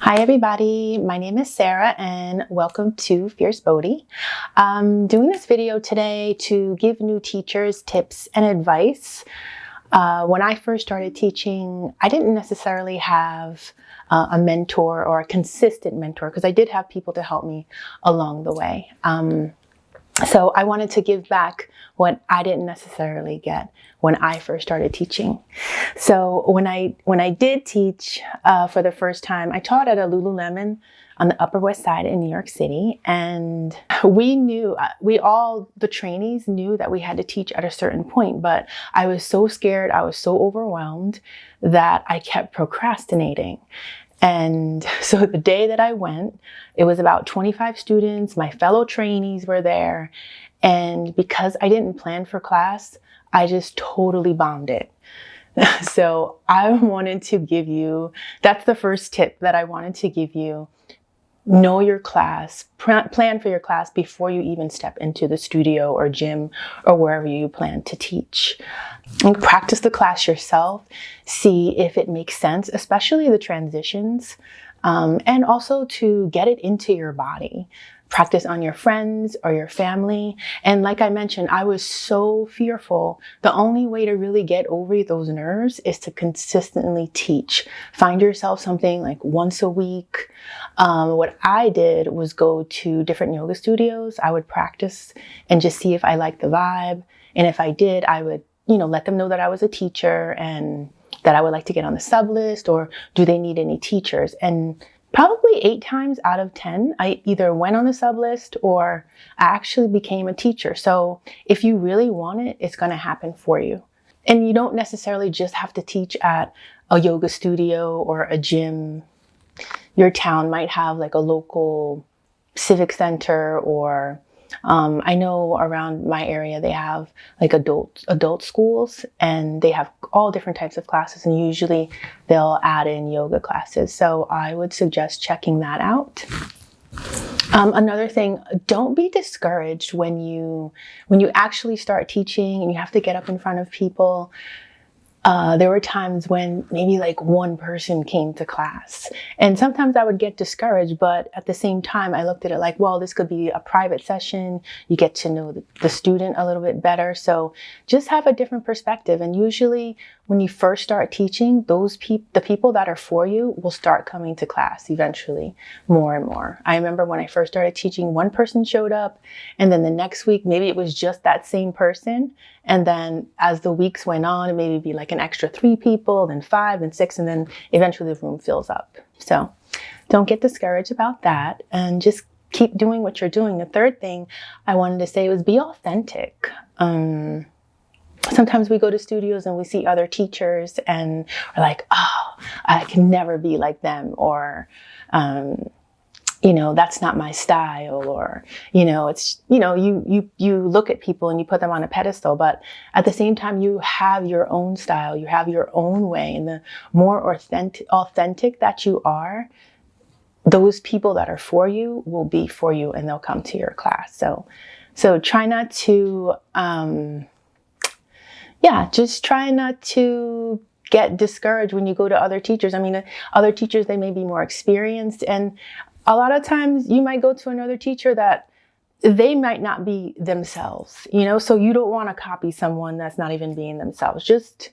Hi everybody, my name is Sarah and welcome to Fierce Bodhi. I'm doing this video today to give new teachers tips and advice. When I first started teaching, I didn't necessarily have a mentor or a consistent mentor because I did have people to help me along the way. So I wanted to give back what I didn't necessarily get when I first started teaching. So when I did teach for the first time, I taught at a Lululemon on the Upper West Side in New York City. And we knew, the trainees knew that we had to teach at a certain point, but I was so scared, I was so overwhelmed that I kept procrastinating. And so the day that I went, it was about 25 students, my fellow trainees were there. And because I didn't plan for class, I just totally bombed it. So I wanted to give you, that's the first tip that I wanted to give you. Know your class, plan for your class before you even step into the studio or gym or wherever you plan to teach. And practice the class yourself, see if it makes sense, especially the transitions, and also to get it into your body. Practice on your friends or your family. And like I mentioned, I was so fearful. The only way to really get over those nerves is to consistently teach. Find yourself something like once a week. What I did was go to different yoga studios. I would practice and just see if I liked the vibe. And if I did, I would, let them know that I was a teacher and that I would like to get on the sub list, or do they need any teachers? And probably 8 times out of 10, I either went on the sub list or I actually became a teacher. So if you really want it, it's going to happen for you. And you don't necessarily just have to teach at a yoga studio or a gym. Your town might have like a local civic center, or I know around my area they have like adult schools, and they have all different types of classes, and usually they'll add in yoga classes. So I would suggest checking that out. Another thing, don't be discouraged when you actually start teaching and you have to get up in front of people. There were times when maybe like one person came to class, and sometimes I would get discouraged, but at the same time, I looked at it like, well, this could be a private session. You get to know the student a little bit better. So just have a different perspective. And usually when you first start teaching, the people that are for you will start coming to class eventually, more and more. I remember when I first started teaching, one person showed up, and then the next week, maybe it was just that same person. And then as the weeks went on, it maybe be like an extra 3 people, then 5, then 6, and then eventually the room fills up. So don't get discouraged about that, and just keep doing what you're doing. The third thing I wanted to say was be authentic. Sometimes we go to studios and we see other teachers and we're like, oh, I can never be like them, or that's not my style, or, it's, you look at people and you put them on a pedestal, but at the same time, you have your own style, you have your own way. And the more authentic that you are, those people that are for you will be for you, and they'll come to your class. So try not to, just try not to get discouraged when you go to other teachers. I mean, other teachers, they may be more experienced, and a lot of times you might go to another teacher that they might not be themselves, so you don't want to copy someone that's not even being themselves. Just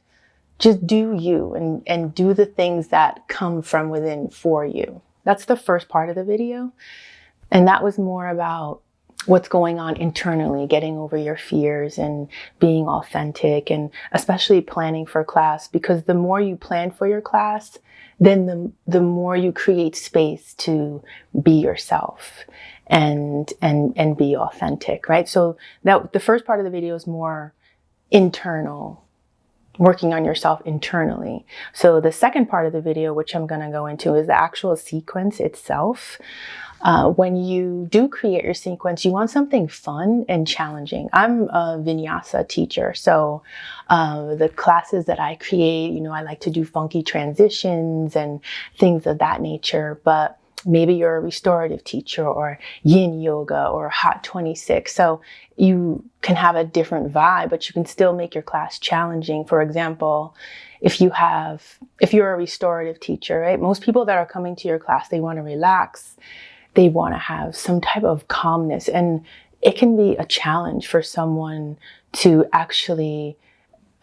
do you, and do the things that come from within for you. That's the first part of the video. And that was more about what's going on internally, getting over your fears and being authentic, and especially planning for class, because the more you plan for your class, then the more you create space to be yourself and be authentic, right? So that the first part of the video is more internal, working on yourself internally. So the second part of the video, which I'm going to go into, is the actual sequence itself. When you do create your sequence, you want something fun and challenging. I'm a vinyasa teacher, so the classes that I create, I like to do funky transitions and things of that nature. But maybe you're a restorative teacher, or yin yoga, or hot 26. So you can have a different vibe, but you can still make your class challenging. For example, if you're a restorative teacher, right? Most people that are coming to your class, they want to relax. They want to have some type of calmness. And it can be a challenge for someone to actually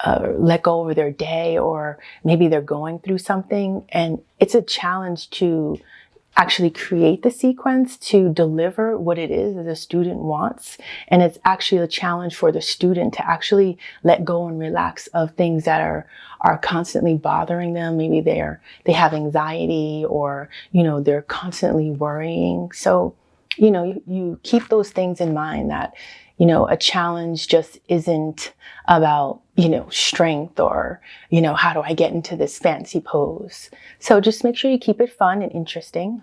let go of their day, or maybe they're going through something. And it's a challenge to actually create the sequence to deliver what it is that the student wants. And it's actually a challenge for the student to actually let go and relax of things that are constantly bothering them. Maybe they have anxiety, or, they're constantly worrying. So, you keep those things in mind, that, a challenge just isn't about, strength, or, how do I get into this fancy pose? So just make sure you keep it fun and interesting.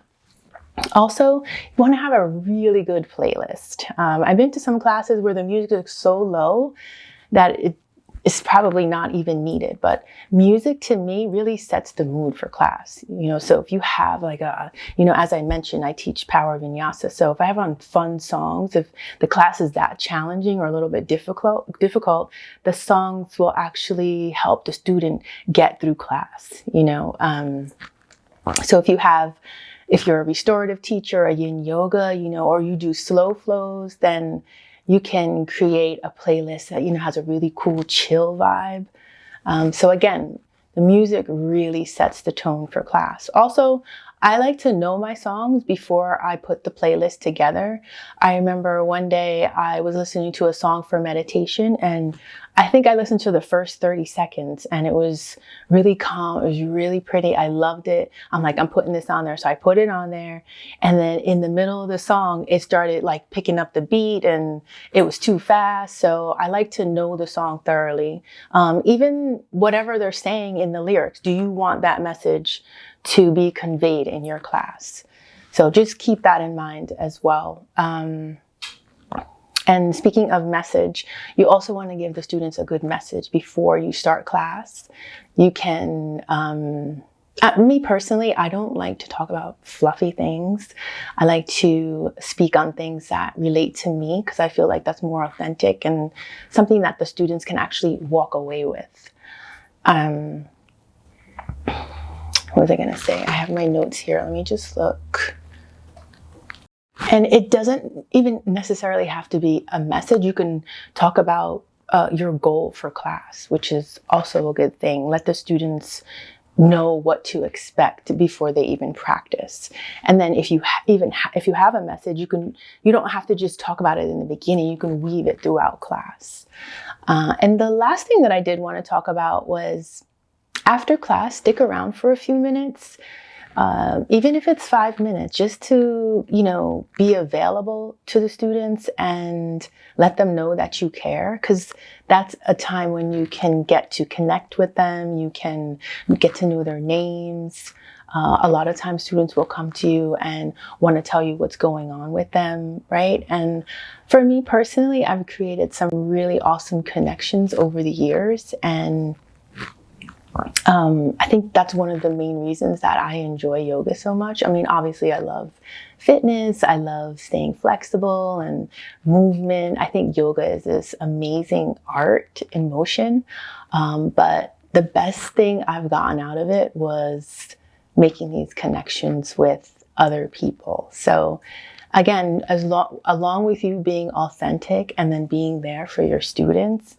Also, you want to have a really good playlist. I've been to some classes where the music is so low that it's probably not even needed, but music to me really sets the mood for class. So if you have like as I mentioned, I teach power vinyasa. So if I have on fun songs, if the class is that challenging or a little bit difficult, the songs will actually help the student get through class, So if you're a restorative teacher, a yin yoga, or you do slow flows, then you can create a playlist that, has a really cool chill vibe. So again, the music really sets the tone for class. Also, I like to know my songs before I put the playlist together. I remember one day I was listening to a song for meditation, and I think I listened to the first 30 seconds and it was really calm. It was really pretty. I loved it. I'm like, I'm putting this on there. So I put it on there. And then in the middle of the song, it started like picking up the beat and it was too fast. So I like to know the song thoroughly. Even whatever they're saying in the lyrics, do you want that message to be conveyed in your class? So just keep that in mind as well. And speaking of message, you also want to give the students a good message before you start class. You can, me personally, I don't like to talk about fluffy things. I like to speak on things that relate to me, because I feel like that's more authentic and something that the students can actually walk away with. What was I going to say? I have my notes here. Let me just look. And it doesn't even necessarily have to be a message. You can talk about your goal for class, which is also a good thing. Let the students know what to expect before they even practice. And then if you have a message, you don't have to just talk about it in the beginning. You can weave it throughout class. And the last thing that I did want to talk about was, after class, stick around for a few minutes. Even if it's 5 minutes, just to, be available to the students and let them know that you care, because that's a time when you can get to connect with them. You can get to know their names. A lot of times students will come to you and want to tell you what's going on with them, right? And for me personally, I've created some really awesome connections over the years, and I think that's one of the main reasons that I enjoy yoga so much. I mean, obviously I love fitness. I love staying flexible and movement. I think yoga is this amazing art in motion. But the best thing I've gotten out of it was making these connections with other people. So again, along with you being authentic and then being there for your students,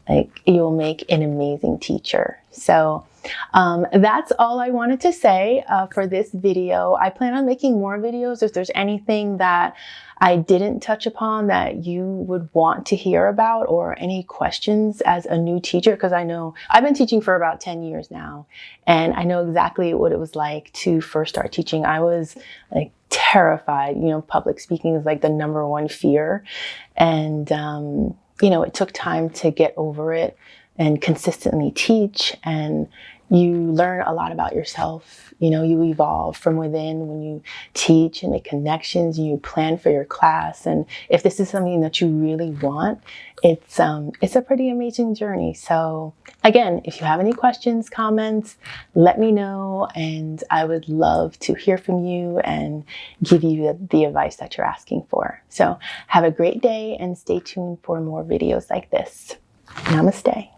like, you'll make an amazing teacher. So that's all I wanted to say for this video. I plan on making more videos. If there's anything that I didn't touch upon that you would want to hear about, or any questions as a new teacher, because I know I've been teaching for about 10 years now, and I know exactly what it was like to first start teaching. I was like terrified. Public speaking is like the #1 fear. And, it took time to get over it and consistently teach, and you learn a lot about yourself. You evolve from within when you teach and make connections, and you plan for your class. And if this is something that you really want, it's a pretty amazing journey. So again, if you have any questions, comments, let me know, and I would love to hear from you and give you the advice that you're asking for. So have a great day and stay tuned for more videos like this. Namaste.